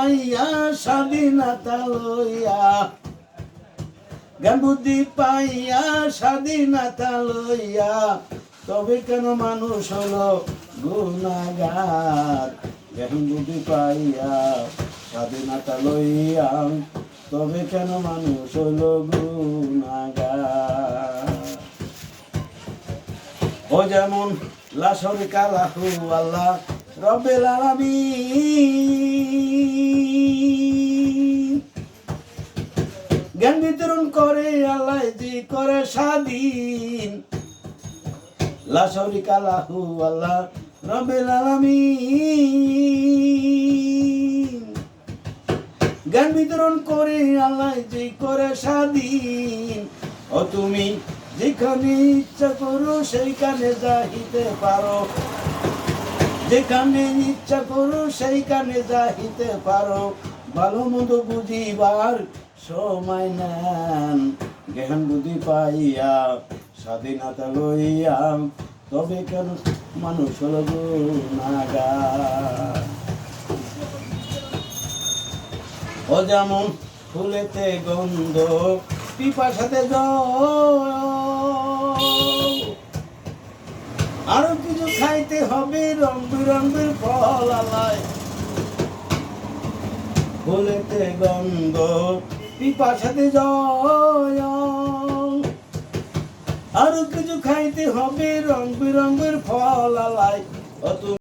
পাইয়া স্বাধীনতা লইয়া, জ্ঞান বুদ্ধি পাইয়া স্বাধীনতা লইয়া, তবে কেন মানুষ হলো গুনাহগার। জ্ঞান বুদ্ধি পাইয়া স্বাধীনতা লইয়া, তবে কেন মানুষ হলো গুনাহগার। ও যেমন লা শারীকা লাহু আল্লাহ রব্বুল আলামিন, জ্ঞান বিতরণ করে আল্লাহ জি করে স্বাধীন। লা শারীকা লাহু আল্লাহ রব্বুল আলামিন, জ্ঞান বিতরণ করে আল্লাহ জি করে স্বাধীন। ও তুমি যেখানে ইচ্ছা করো সেইখানে যাইতে পারো, যেখানে ইচ্ছা করো সেইখানে যাইতে পারো। ভালো মন্দ বুঝিবার সময় নেন, জ্ঞান বুদ্ধি পাইয়া স্বাধীনতা লইয়া, তবে কেন মানুষ হলো গুনাহগার। ও যেমন ফুলেতে গন্ধ পিপাসাতে জল, আরো কিছু খাইতে হবে রং বেরঙের ফল আলায়। ফুলেতে গন্ধ পিপাসাতে জল, আরো কিছু খাইতে হবে রং বেরঙের ফল আলায়।